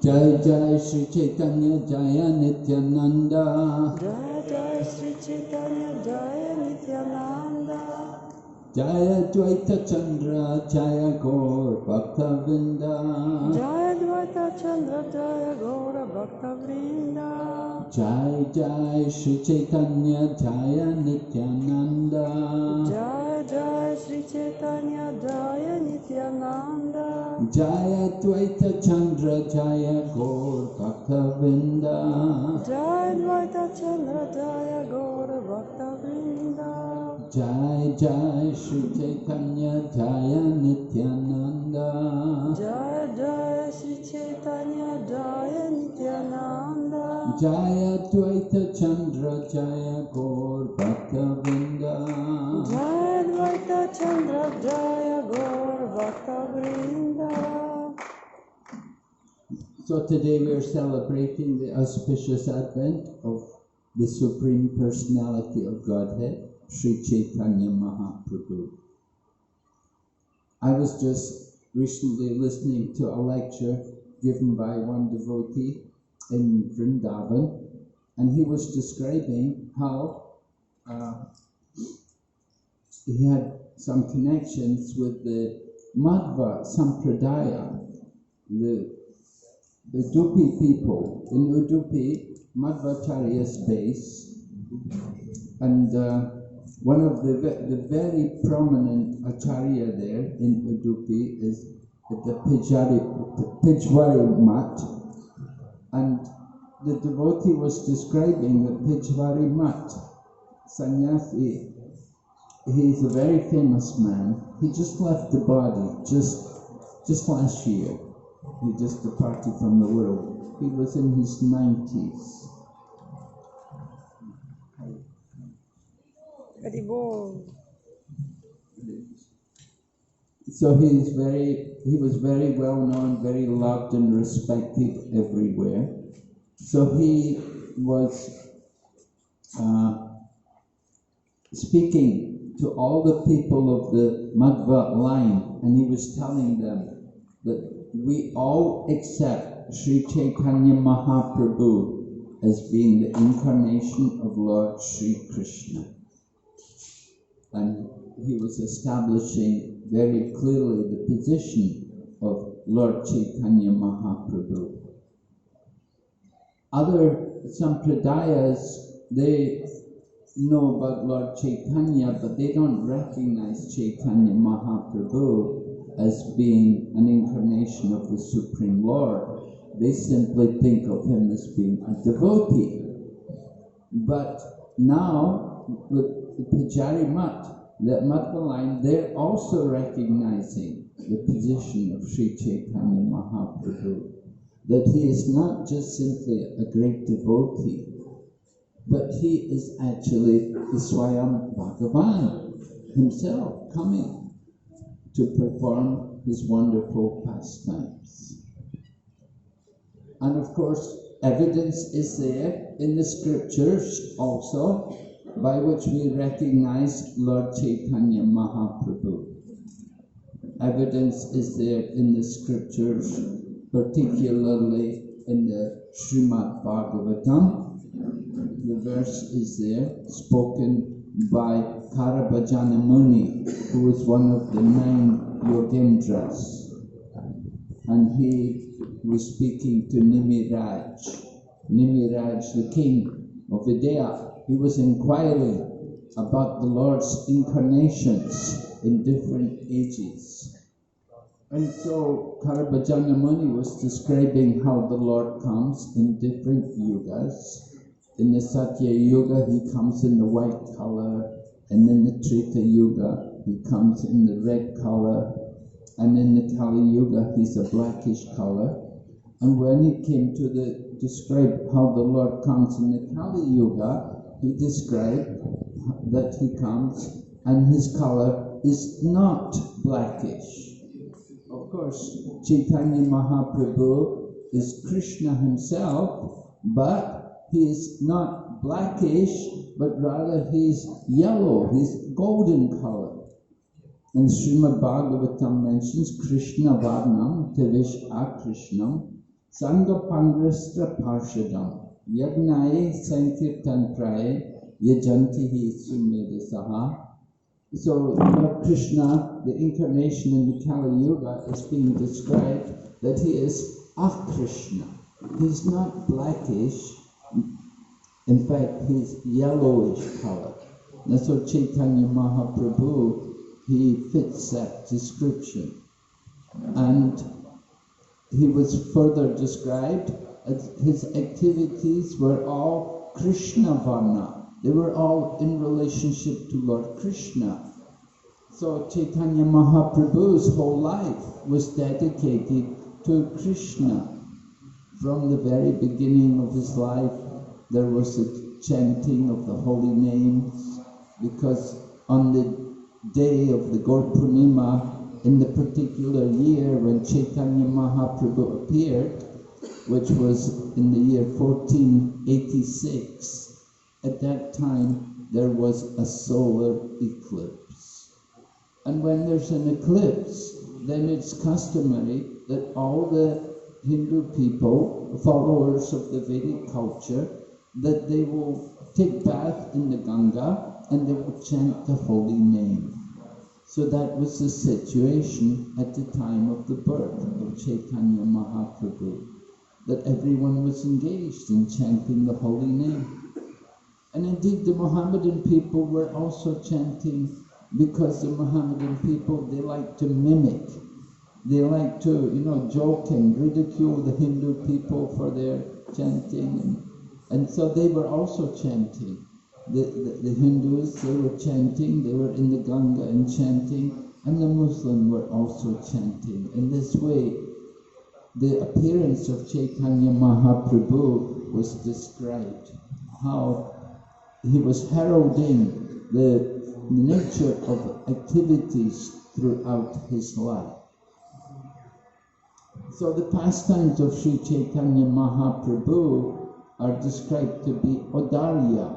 Jai Jai Shri Chaitanya Jaya Nityananda. Jai Jai Shri Chaitanya Jaya Nityananda. Jaya Dvaita Chandra Jaya Gaur Bhakta Vrinda. Jaya Dvaita Chandra Jaya Gaura Bhakta Vrinda. Jai Jai Shri Chaitanya Jaya Nityananda. Jai Jai Shri Chaitanya Jaya Nityananda. Jaya Dvaita Chandra Jaya Gaur Bhakta Vrinda. Jai Dvaita Chandra Jaya Gaura Bhakta Vrinda. Jai Jai Shri Chaitanya Jaya Nityananda. Jai Jai Shri Chaitanya Jaya Nityananda. Jaya Dvaita Chandra Jaya Gaur Bhakta Vrinda. Jai Dvaita Chandra Jaya Gaura Bhakta Vrinda. So today we are celebrating the auspicious advent of the Supreme Personality of Godhead, Sri Chaitanya Mahaprabhu. I was just recently listening to a lecture given by one devotee in Vrindavan, and he was describing how he had some connections with the Madhva Sampradaya, the Udupi people. In Udupi, Madhvacharya's base, and one of the very prominent acharya there in Udupi is the Pijwari Mat, and the devotee was describing the Pijwari Mat sannyasi. He's a very famous man. He just left the body just last year. He just departed from the world. He was in his 90s. So he was very well known, very loved and respected everywhere. So he was speaking to all the people of the Madhva line, and he was telling them that we all accept Sri Chaitanya Mahaprabhu as being the incarnation of Lord Sri Krishna. And he was establishing very clearly the position of Lord Chaitanya Mahaprabhu. Other Sampradayas, they know about Lord Chaitanya, but they don't recognize Chaitanya Mahaprabhu as being an incarnation of the Supreme Lord. They simply think of him as being a devotee. But now, with the Pujari Mat, that Madhva line, they're also recognizing the position of Sri Chaitanya Mahaprabhu, that he is not just simply a great devotee, but he is actually the Swayam Bhagavan himself coming to perform his wonderful pastimes. And of course, evidence is there in the scriptures also, by which we recognize Lord Chaitanya Mahaprabhu. Evidence is there in the scriptures, particularly in the Srimad Bhagavatam. The verse is there, spoken by Karabhajana Muni, who was one of the 9 Yogendras. And he was speaking to Nimiraj, the king of Vidya. He was inquiring about the Lord's incarnations in different ages. And so Karabhajana Muni was describing how the Lord comes in different yugas. In the Satya Yuga, he comes in the white color, and in the Treta Yuga, he comes in the red color, and in the Kali Yuga, he's a blackish color. And when he came to describe how the Lord comes in the Kali Yuga, he described that he comes and his color is not blackish. Of course, Chaitanya Mahaprabhu is Krishna himself, but he is not blackish, but rather he's yellow, he's golden color. And Srimad Bhagavatam mentions Krishna Varnam Tevish Akrishnam Sangapangrastra Parshadam Yagnaye Sankirtan Praye Yajantihi Sumedasaha. So Lord Krishna, the incarnation in the Kali Yuga, is being described that he is Akrishna. He's not blackish, in fact he's yellowish color. And so Chaitanya Mahaprabhu, he fits that description. And he was further described as his activities were all Krishna Varna. They were all in relationship to Lord Krishna. So Chaitanya Mahaprabhu's whole life was dedicated to Krishna. From the very beginning of his life, there was a chanting of the holy names, because on the day of the Gaura Purnima, in the particular year when Chaitanya Mahaprabhu appeared, which was in the year 1486, at that time there was a solar eclipse. And when there's an eclipse, then it's customary that all the Hindu people, followers of the Vedic culture, that they will take bath in the Ganga and they will chant the holy name. So that was the situation at the time of the birth of Chaitanya Mahaprabhu, that everyone was engaged in chanting the holy name. And indeed the Mohammedan people were also chanting, because the Mohammedan people, they like to mimic. They like to, joke and ridicule the Hindu people for their chanting. And so they were also chanting. The Hindus, they were chanting, they were in the Ganga and chanting, and the Muslims were also chanting. In this way, the appearance of Chaitanya Mahaprabhu was described, how he was heralding the nature of activities throughout his life. So the pastimes of Sri Chaitanya Mahaprabhu are described to be Odarya.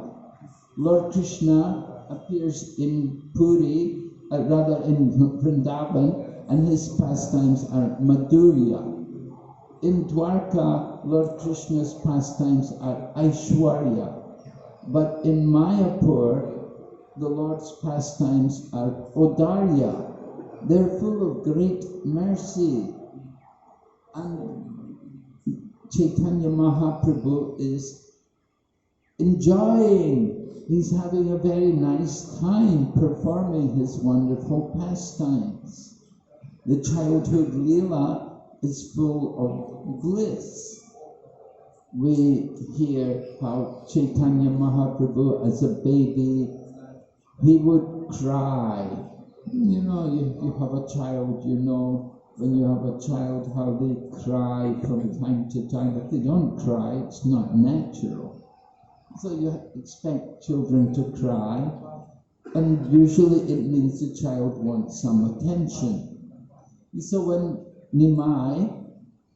Lord Krishna appears in Puri, rather in Vrindavan, and his pastimes are Madhurya. In Dwarka, Lord Krishna's pastimes are Aishwarya. But in Mayapur, the Lord's pastimes are Odarya. They're full of great mercy. And Chaitanya Mahaprabhu is enjoying. He's having a very nice time performing his wonderful pastimes. The childhood Leela is full of bliss. We hear how Chaitanya Mahaprabhu, as a baby, he would cry. You have a child, when you have a child, how they cry from time to time. If they don't cry, it's not natural. So you expect children to cry, and usually it means the child wants some attention. So when Nimai,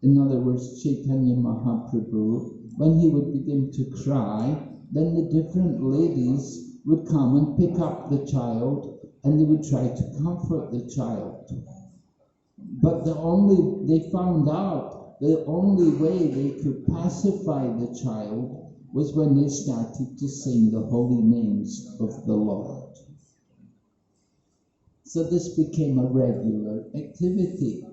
in other words Chaitanya Mahaprabhu, when he would begin to cry, then the different ladies would come and pick up the child, and they would try to comfort the child. But they found out the only way they could pacify the child was when they started to sing the holy names of the Lord. So this became a regular activity.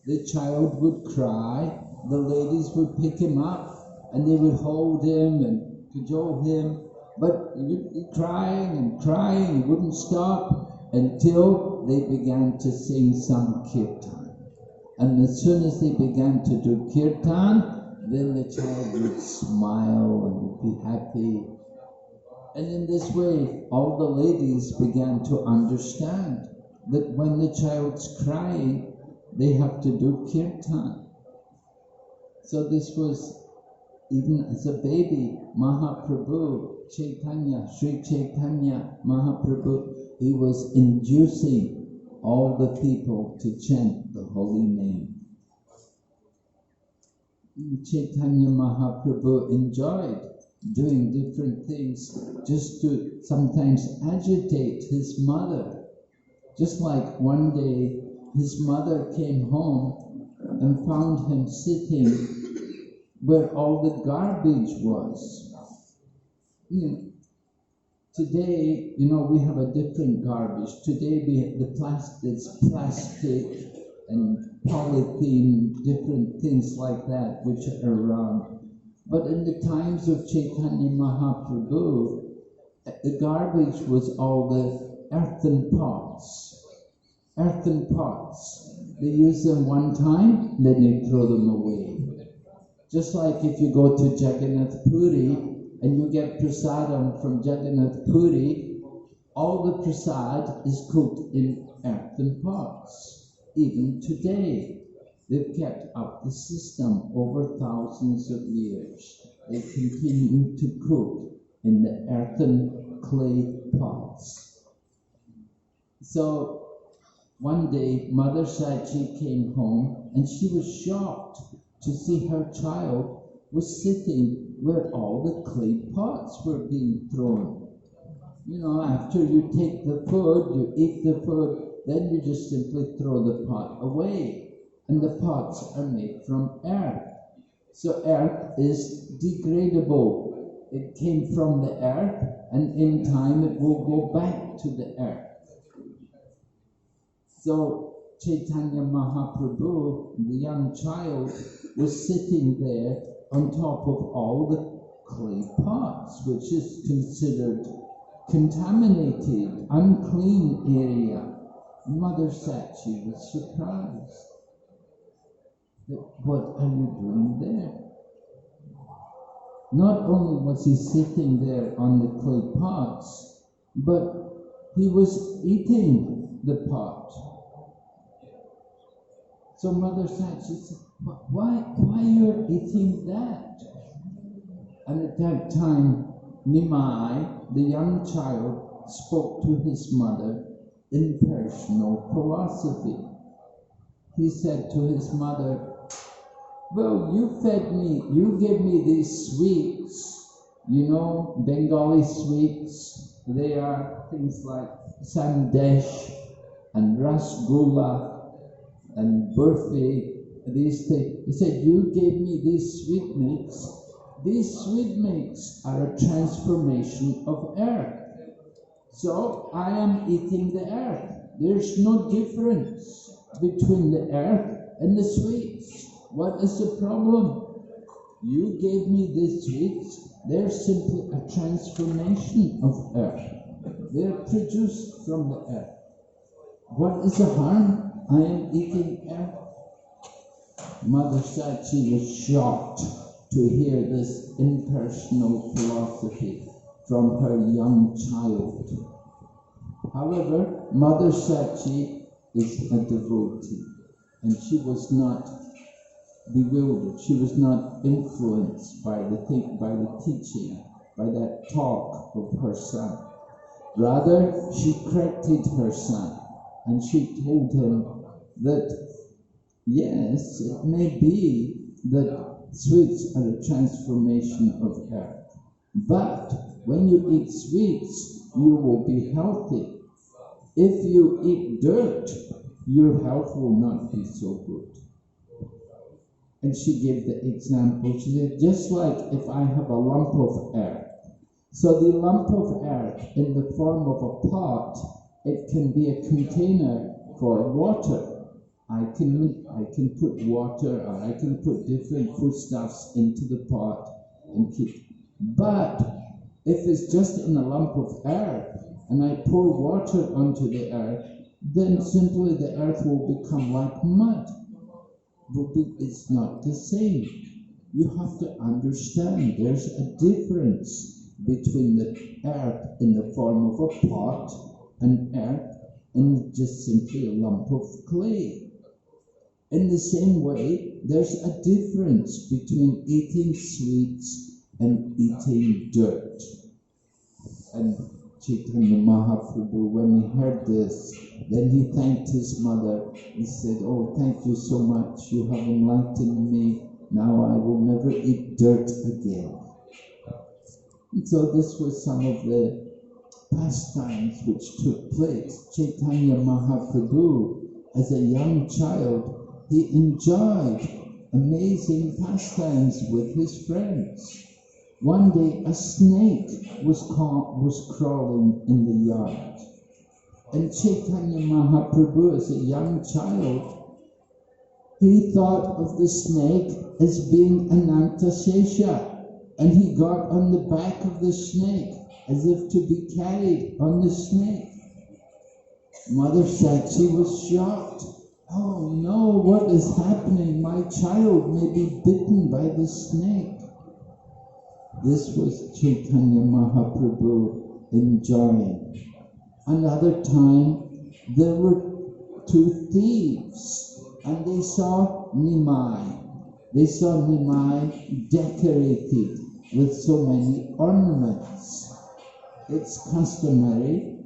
The child would cry, the ladies would pick him up, and they would hold him and cajole him, but he would be crying and crying, he wouldn't stop until they began to sing some kirtan. And as soon as they began to do kirtan, then the child would smile and would be happy. And in this way, all the ladies began to understand that when the child's crying, they have to do kirtan. So this was, even as a baby, Mahaprabhu, Chaitanya, Sri Chaitanya Mahaprabhu, he was inducing all the people to chant the holy name. Chaitanya Mahaprabhu enjoyed doing different things just to sometimes agitate his mother. Just like one day his mother came home and found him sitting where all the garbage was. Today, we have a different garbage. Today we have there's plastic and polythene, different things like that which are around. But in the times of Chaitanya Mahaprabhu, the garbage was all the earthen pots. Earthen pots. They use them one time, then they throw them away. Just like if you go to Jagannath Puri, and you get prasadam from Jagannath Puri, all the prasad is cooked in earthen pots. Even today, they've kept up the system over thousands of years. They continue to cook in the earthen clay pots. So one day, Mother Sachi came home and she was shocked to see her child was sitting where all the clay pots were being thrown. After you take the food, you eat the food, then you just simply throw the pot away. And the pots are made from earth. So earth is degradable. It came from the earth, and in time it will go back to the earth. So Chaitanya Mahaprabhu, the young child, was sitting there on top of all the clay pots, which is considered contaminated, unclean area. Mother Sachi was surprised. What are you doing there? Not only was he sitting there on the clay pots, but he was eating the pot. So Mother Sachi said, why you're eating that? And at that time, Nimai, the young child, spoke to his mother in personal philosophy. He said to his mother, well, you fed me, you gave me these sweets, Bengali sweets. They are things like sandesh and rasgulla and burfi, these things. He said, you gave me these sweetmeats. These sweetmeats are a transformation of earth. So I am eating the earth. There's no difference between the earth and the sweets. What is the problem? You gave me these sweets. They're simply a transformation of earth. They're produced from the earth. What is the harm? I am eating earth. Mother Sachi was shocked to hear this impersonal philosophy from her young child. However, Mother Sachi is a devotee, and she was not bewildered. She was not influenced by the teaching, by that talk of her son. Rather, she corrected her son, and she told him that, yes, it may be that sweets are a transformation of earth, but when you eat sweets, you will be healthy. If you eat dirt, your health will not be so good. And she gave the example. She said, just like if I have a lump of earth, so the lump of earth in the form of a pot, it can be a container for water. I can put water, or I can put different foodstuffs into the pot and keep. But if it's just in a lump of earth, and I pour water onto the earth, then simply the earth will become like mud. It's not the same. You have to understand there's a difference between the earth in the form of a pot and earth in just simply a lump of clay. In the same way, there's a difference between eating sweets and eating dirt. And Chaitanya Mahaprabhu, when he heard this, then he thanked his mother. He said, oh, thank you so much. You have enlightened me. Now I will never eat dirt again. And so this was some of the pastimes which took place. Chaitanya Mahaprabhu, as a young child, he enjoyed amazing pastimes with his friends. One day a snake was crawling in the yard. And Chaitanya Mahaprabhu, as a young child, he thought of the snake as being Anantasesha. And he got on the back of the snake as if to be carried on the snake. Mother Sachi was shocked. Oh no, what is happening? My child may be bitten by the snake. This was Chaitanya Mahaprabhu enjoying. Another time, there were two thieves and they saw Nimai. They saw Nimai decorated with so many ornaments. It's customary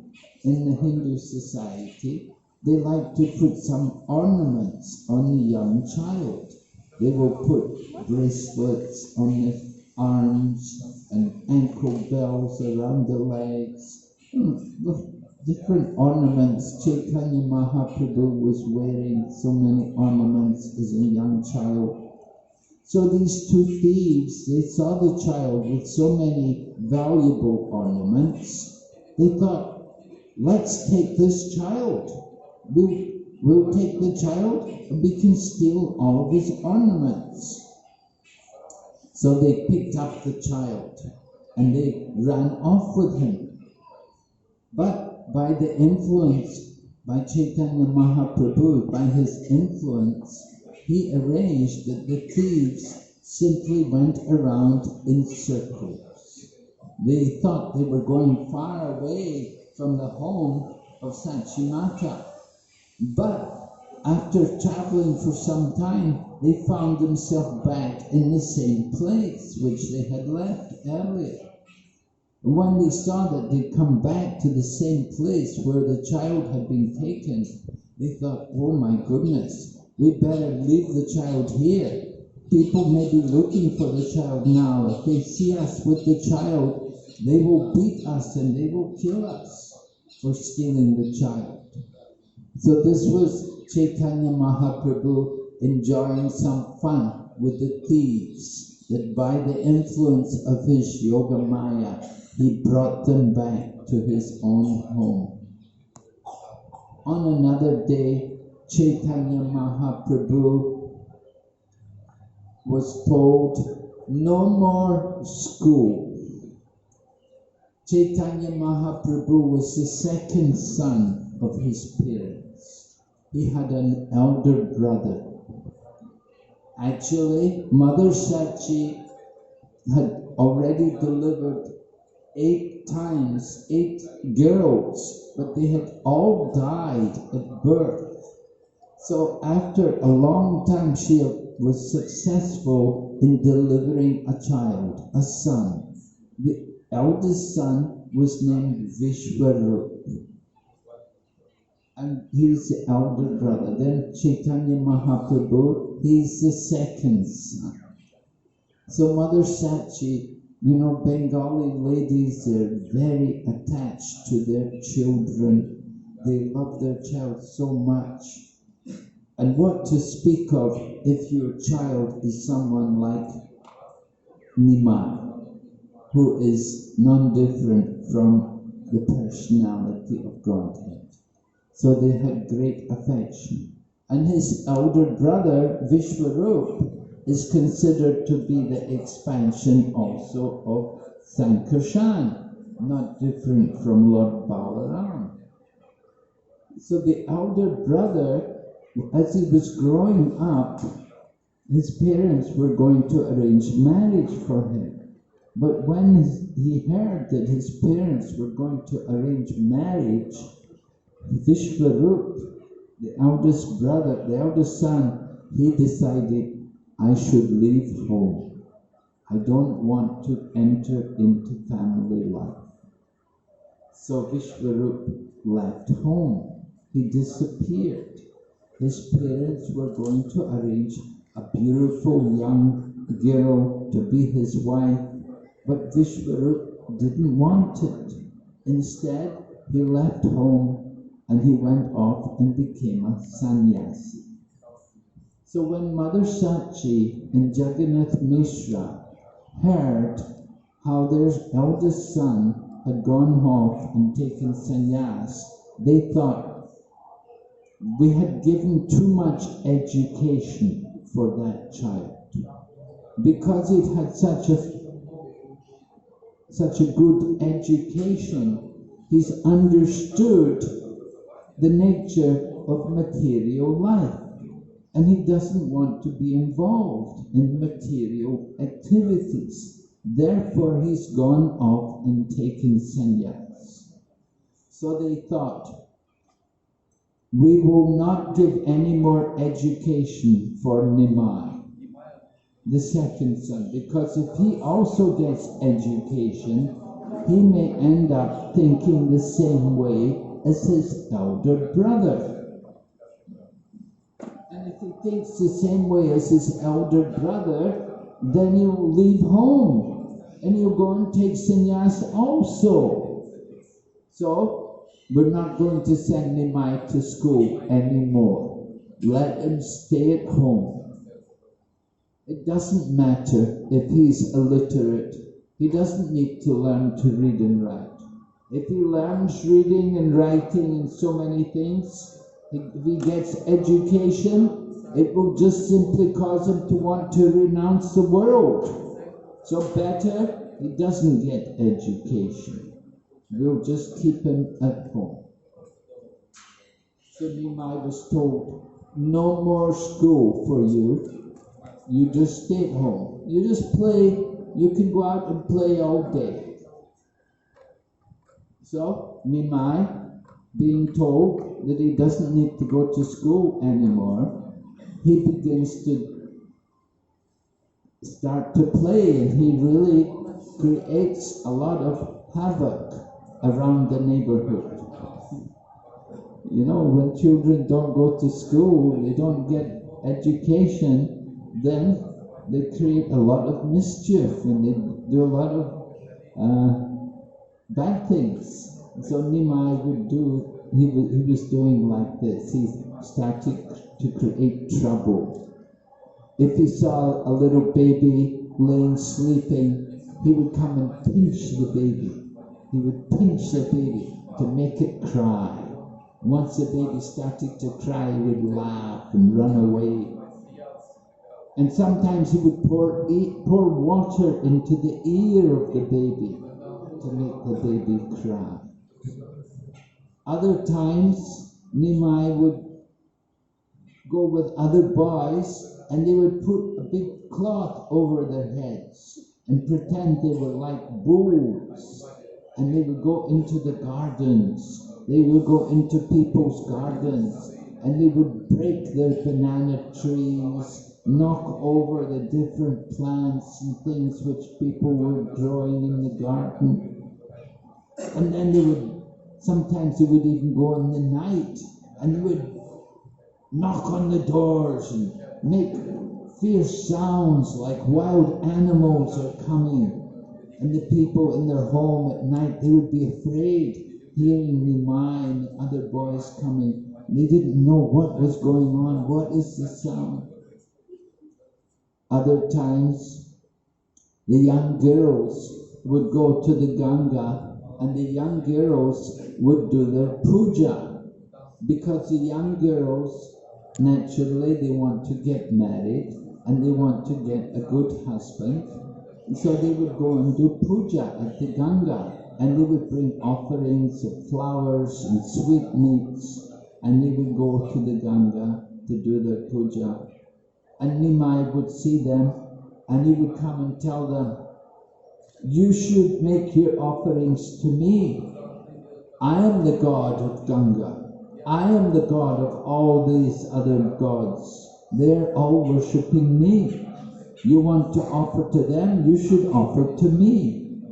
in the Hindu society, they like to put some ornaments on the young child. They will put bracelets on the arms and ankle bells around the legs. Different ornaments. Chaitanya Mahaprabhu was wearing so many ornaments as a young child. So these two thieves, they saw the child with so many valuable ornaments. They thought, let's take this child. We'll take the child and we can steal all of his ornaments. So they picked up the child and they ran off with him. But by the influence, by Chaitanya Mahaprabhu, by his influence, he arranged that the thieves simply went around in circles. They thought they were going far away from the home of Sachimata. But after traveling for some time, they found themselves back in the same place which they had left earlier. And when they saw that they'd come back to the same place where the child had been taken, they thought, oh my goodness, we better leave the child here. People may be looking for the child now. If they see us with the child, they will beat us and they will kill us for stealing the child. So this was Chaitanya Mahaprabhu enjoying some fun with the thieves, that by the influence of his Yoga Maya, he brought them back to his own home. On another day, Chaitanya Mahaprabhu was told, no more school. Chaitanya Mahaprabhu was the second son of his parents. He had an elder brother. Actually, Mother Sachi had already delivered 8 times, 8 girls, but they had all died at birth. So after a long time, she was successful in delivering a child, a son. The eldest son was named Vishwarup, and he's the elder brother. Then Chaitanya Mahaprabhu, he's the second son. So Mother Sachi, you know, Bengali ladies, they're very attached to their children. They love their child so much. And what to speak of if your child is someone like Nimai, who is non-different from the personality of Godhead. So they had great affection. And his elder brother, Vishwarup, is considered to be the expansion also of Sankarshan, not different from Lord Balaram. So the elder brother, as he was growing up, his parents were going to arrange marriage for him. But when he heard that his parents were going to arrange marriage, Vishwarup, the eldest brother, the eldest son, he decided, I should leave home. I don't want to enter into family life. So Vishwarup left home. He disappeared. His parents were going to arrange a beautiful young girl to be his wife, but Vishwarup didn't want it. Instead, he left home and he went off and became a sannyasi. So when Mother Sachi and Jagannath Mishra heard how their eldest son had gone off and taken sannyas, they thought, we had given too much education for that child. Because it had such a good education, he's understood the nature of material life. And he doesn't want to be involved in material activities. Therefore, he's gone off and taken sannyas. So they thought, we will not give any more education for Nimai, the second son, because if he also gets education, he may end up thinking the same way as his elder brother. And if he thinks the same way as his elder brother, then he'll leave home and he'll go and take sannyas also. So, we're not going to send Nimai to school anymore. Let him stay at home. It doesn't matter if he's illiterate. He doesn't need to learn to read and write. If he learns reading and writing and so many things, if he gets education, it will just simply cause him to want to renounce the world. So better he doesn't get education. We'll just keep him at home. So Nimai was told, no more school for you. You just stay at home. You just play. You can go out and play all day. So Nimai, being told that he doesn't need to go to school anymore, he begins to start to play, and he really creates a lot of havoc around the neighborhood. You know, when children don't go to school, they don't get education, then they create a lot of mischief and they do a lot of bad things. So Nimai would do, he was doing like this. He started to create trouble. If he saw a little baby laying sleeping, he would come and pinch the baby. He would pinch the baby to make it cry. Once the baby started to cry, he would laugh and run away. And sometimes he would pour water into the ear of the baby to make the baby cry. Other times, Nimai would go with other boys and they would put a big cloth over their heads and pretend they were like bulls. And they would go into the gardens. They would go into people's gardens and they would break their banana trees, knock over the different plants and things which people were growing in the garden. And then sometimes they would even go in the night and they would knock on the doors and make fierce sounds like wild animals are coming. And the people in their home at night, they would be afraid hearing Nimai and the other boys coming. They didn't know what was going on. What is the sound? Other times, the young girls would go to the Ganga and the young girls would do their puja. Because the young girls, naturally, they want to get married and they want to get a good husband. So they would go and do puja at the Ganga, and they would bring offerings of flowers and sweetmeats, and they would go to the Ganga to do their puja. And Nimai would see them, and he would come and tell them, you should make your offerings to me. I am the god of Ganga. I am the god of all these other gods. They're all worshipping me. You want to offer to them, you should offer to me.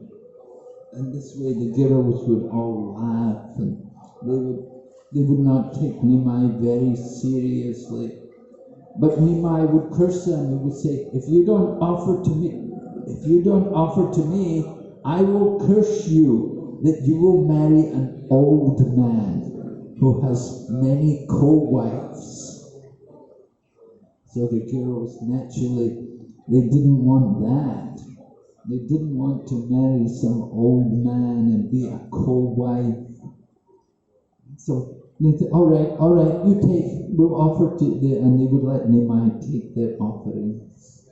And this way the girls would all laugh and they would not take Nimai very seriously. But Nimai would curse them and would say, if you don't offer to me, I will curse you that you will marry an old man who has many co-wives. So the girls naturally, they didn't want that. They didn't want to marry some old man and be a co-wife. So they said, all right, you take, we'll offer to the, and they would let Nimai take their offerings.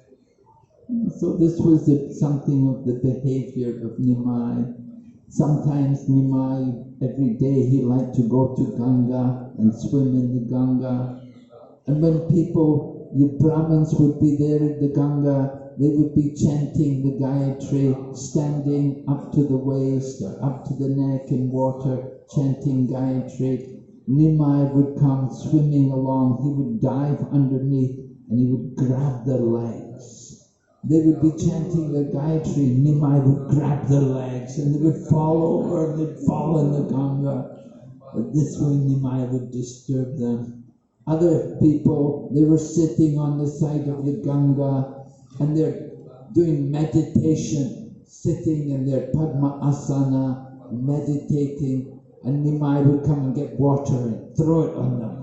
So this was something of the behavior of Nimai. Sometimes Nimai, every day he liked to go to Ganga and swim in the Ganga. And when people, the Brahmins would be there at the Ganga, they would be chanting the Gayatri, standing up to the waist or up to the neck in water, chanting Gayatri. Nimai would come swimming along, he would dive underneath and he would grab their legs. They would be chanting the Gayatri, Nimai would grab their legs and they would fall over and they'd fall in the Ganga. But this way Nimai would disturb them. Other people, they were sitting on the side of the Ganga and they're doing meditation, sitting in their Padma Asana, meditating, and Nimai would come and get water and throw it on them.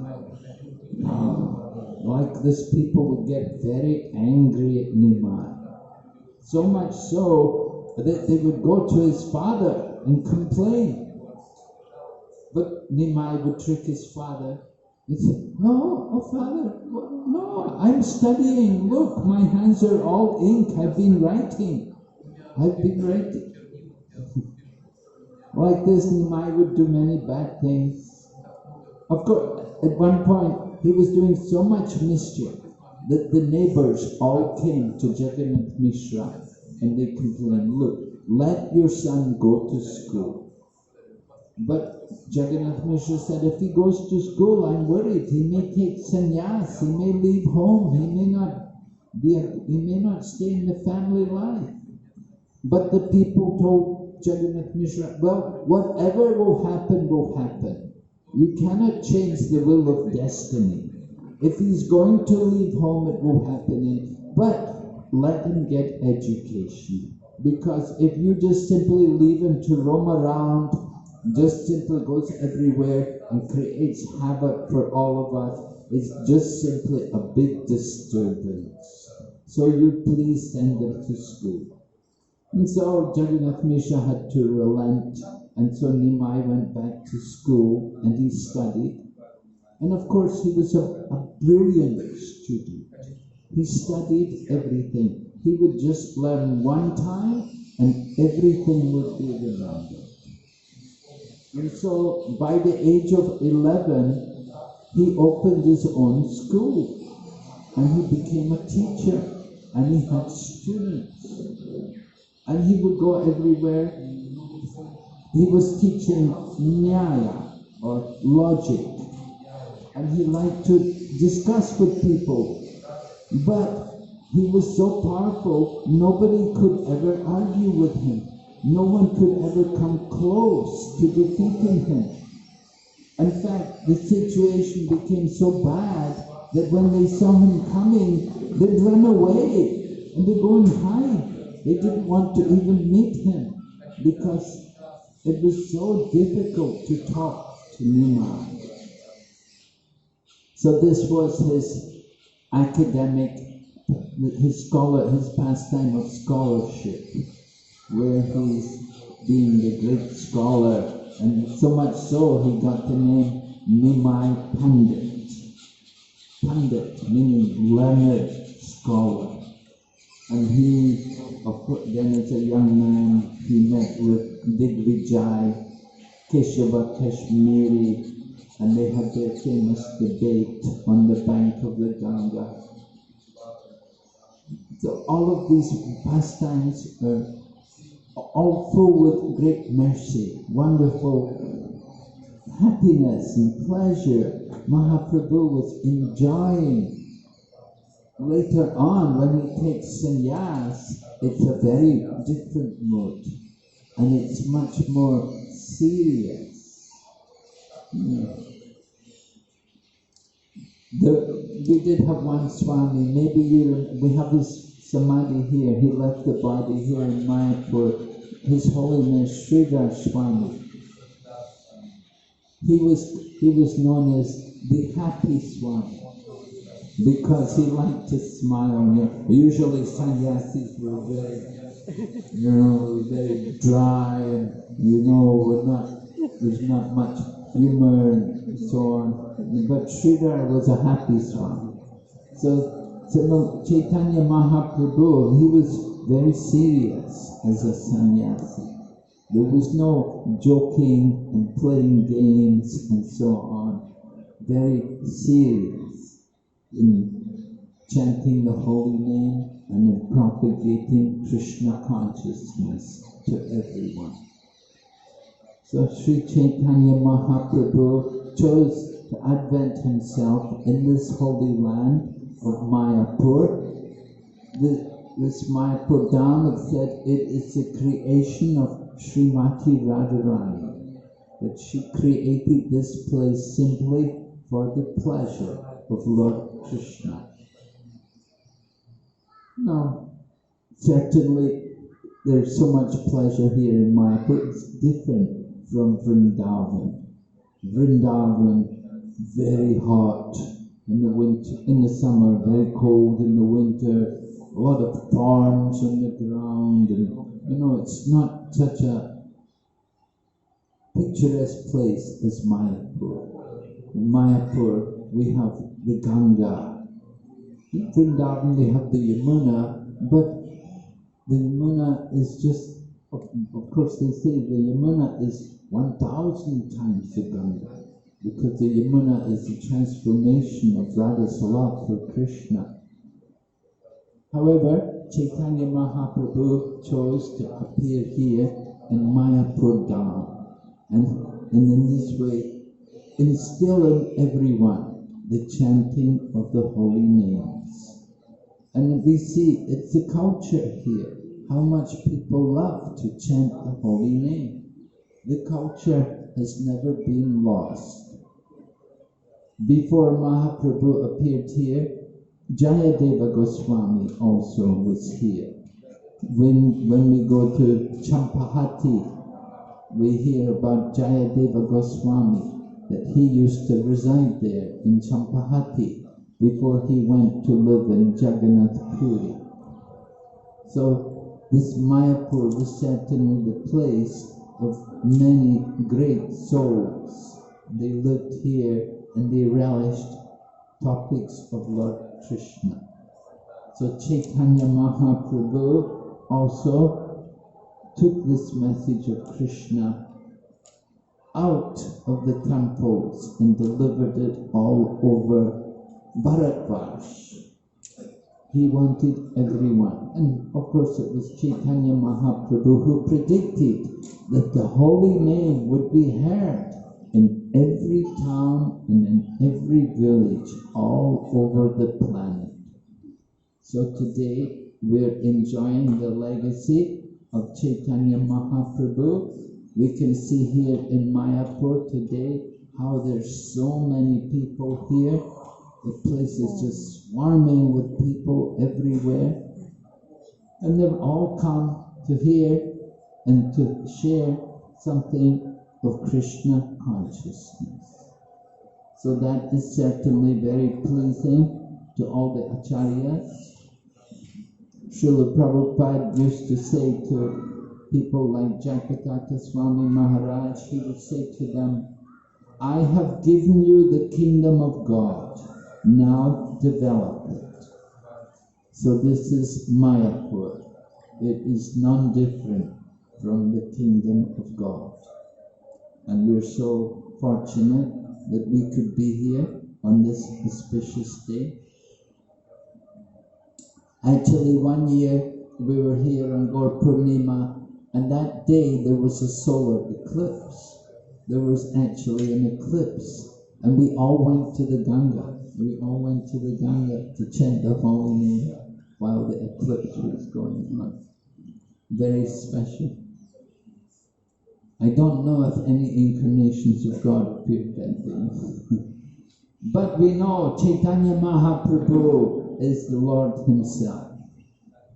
Like this, people would get very angry at Nimai. So much so that they would go to his father and complain. But Nimai would trick his father. He said, no, oh father, no, I'm studying. Look, my hands are all ink. I've been writing. Like this, Nimai would do many bad things. Of course, at one point, he was doing so much mischief that the neighbors all came to Jagannath Mishra and they complained, look, let your son go to school. But Jagannath Mishra said, if he goes to school, I'm worried. He may take sannyas, he may leave home, he may not stay in the family life. But the people told Jagannath Mishra, well, whatever will happen, will happen. You cannot change the will of destiny. If he's going to leave home, it will happen. But let him get education. Because if you just simply leave him to roam around, just simply goes everywhere and creates havoc for all of us, it's just simply a big disturbance. So you please send them to school. And so Jagannath Mishra had to relent, and so Nimai went back to school and he studied. And of course he was a brilliant student. He studied everything. He would just learn one time and everything would be remembered. And so by the age of 11, he opened his own school and he became a teacher and he had students. And he would go everywhere. He was teaching Nyaya or logic. And he liked to discuss with people. But he was so powerful, nobody could ever argue with him. No one could ever come close to defeating him. In fact, the situation became so bad that when they saw him coming, they'd run away and they'd go and hide. They didn't want to even meet him because it was so difficult to talk to Nimai. So this was his academic, his pastime of scholarship, where he's being the great scholar, and so much so he got the name Nimai Pandit. Pandit meaning learned scholar. And he, of course, then as a young man, he met with Digvijay, Keshava Kashmiri, and they had their famous debate on the bank of the Ganga. So all of these pastimes are all full with great mercy, wonderful happiness and pleasure. Mahaprabhu was enjoying. Later on, when he takes sannyas, it's a very different mood, and it's much more serious. We did have one Swami, we have this Samadhi here, he left the body here in Mayapur, His Holiness Sridhar Swami. He was known as the Happy Swami. because he liked to smile. Usually sannyasis were very, very dry, and there's not much humor and so on. But Sridhar was a happy Swami. So Chaitanya Mahaprabhu, he was very serious as a sannyasi. There was no joking and playing games and so on. Very serious in chanting the holy name and in propagating Krishna consciousness to everyone. So Sri Chaitanya Mahaprabhu chose to advent himself in this holy land of Mayapur. This Mayapur Dham, it said it is the creation of Srimati Radharani, that she created this place simply for the pleasure of Lord Krishna. Now, certainly there's so much pleasure here in Mayapur. It's different from Vrindavan. Vrindavan, very hot in the winter, in the summer, very cold in the winter, a lot of thorns on the ground, and it's not such a picturesque place as Mayapur. In Mayapur, we have the Ganga. In Vrindavan, they have the Yamuna, but the Yamuna is just, of course they say the Yamuna is 1,000 times the Ganga, because the Yamuna is the transformation of Radha Salat for Krishna. However, Chaitanya Mahaprabhu chose to appear here in Mayapur Dham, and in this way instill in everyone the chanting of the holy names. And we see it's the culture here, how much people love to chant the holy name. The culture has never been lost. Before Mahaprabhu appeared here, Jayadeva Goswami also was here. When we go to Champahati, we hear about Jayadeva Goswami, that he used to reside there in Champahati before he went to live in Jagannath Puri. So this Mayapur was certainly the place of many great souls. They lived here and they relished topics of Lord Krishna. So Chaitanya Mahaprabhu also took this message of Krishna out of the temples and delivered it all over Bharatvarsh. He wanted everyone. And of course it was Chaitanya Mahaprabhu who predicted that the holy name would be heard in every town and in every village all over the planet. So today we're enjoying the legacy of Chaitanya Mahaprabhu. We can see here in Mayapur today how there's so many people here. The place is just swarming with people everywhere. And they've all come to hear and to share something of Krishna consciousness. So that is certainly very pleasing to all the acharyas. Srila Prabhupada used to say to people like Jayapataka Swami Maharaj, he would say to them, I have given you the kingdom of God, now develop it. So this is Mayapur. It is non-different from the kingdom of God. And we're so fortunate that we could be here on this auspicious day. Actually, one year we were here on Gaura Purnima, and that day there was a solar eclipse. There was actually an eclipse, and we all went to the Ganga. We all went to the Ganga to chant the holy name while the eclipse was going on. Very special. I don't know if any incarnations of God appeared that day. But we know Chaitanya Mahaprabhu is the Lord himself.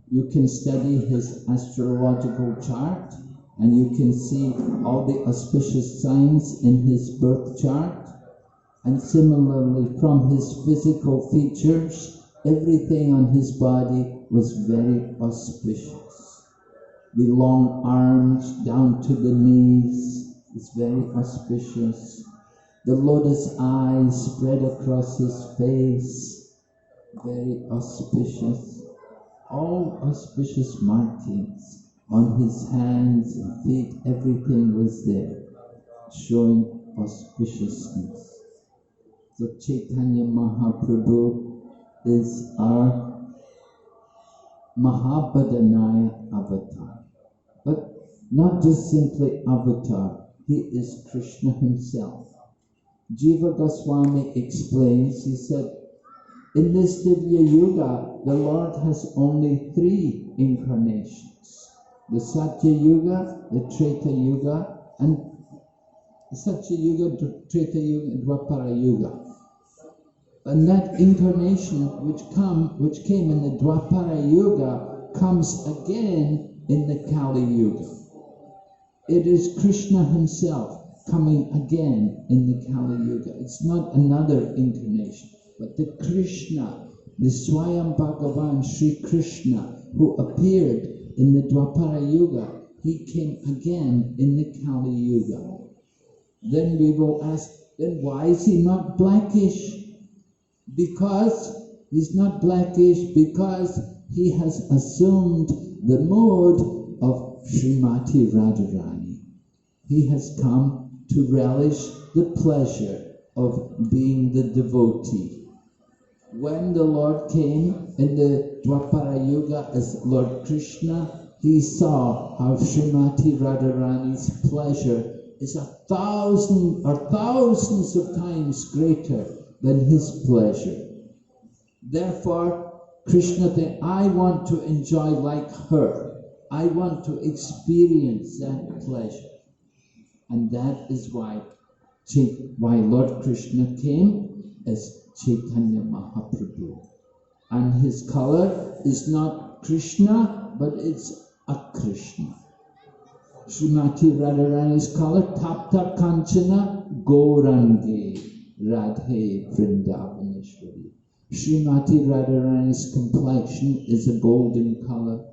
You can study his astrological chart and you can see all the auspicious signs in his birth chart. And similarly, from his physical features, everything on his body was very auspicious. The long arms down to the knees is very auspicious. The lotus eyes spread across his face, very auspicious. All auspicious markings on his hands and feet, everything was there, showing auspiciousness. So Chaitanya Mahaprabhu is our Mahabhadanaya avatar. But not just simply avatar, he is Krishna himself. Jiva Goswami explains, he said, in this Divya Yuga, the Lord has only 3 incarnations. The Satya Yuga, the Treta Yuga, and Satya Yuga, Treta Yuga, and Dwapara Yuga. And that incarnation which came in the Dwapara Yuga comes again in the Kali Yuga. It is Krishna himself coming again in the Kali Yuga. It's not another incarnation, but the Krishna, the Swayam Bhagavan Sri Krishna, who appeared in the Dwapara Yuga, he came again in the Kali Yuga. Then we will ask, then why is he not blackish? Because he's not blackish because he has assumed the mode of Srimati Radharani. He has come to relish the pleasure of being the devotee. When the Lord came in the Dwapara Yuga as Lord Krishna, he saw how Srimati Radharani's pleasure is 1,000 or thousands of times greater than his pleasure. Therefore, Krishna thinks, I want to enjoy like her. I want to experience that pleasure. And that is why Lord Krishna came as Chaitanya Mahaprabhu. And his color is not Krishna, but it's Akrishna. Srimati Radharani's color, Tapta Kanchana Gaurange Radhe Vrindavaneshwari. Srimati Radharani's complexion is a golden color.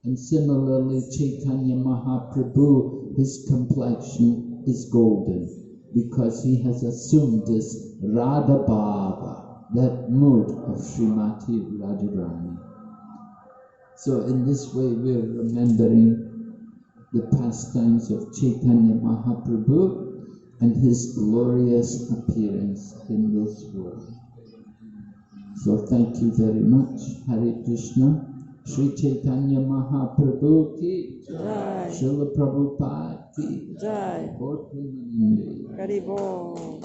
And similarly, Chaitanya Mahaprabhu, his complexion is golden, because he has assumed this Radha Bhava, that mood of Srimati Radharani. So in this way we are remembering the pastimes of Chaitanya Mahaprabhu and his glorious appearance in this world. So thank you very much. Hare Krishna. Sri Chaitanya Mahaprabhu ki Jai. Srila Prabhupada ki Jai. Bhot Premanande. Haribol.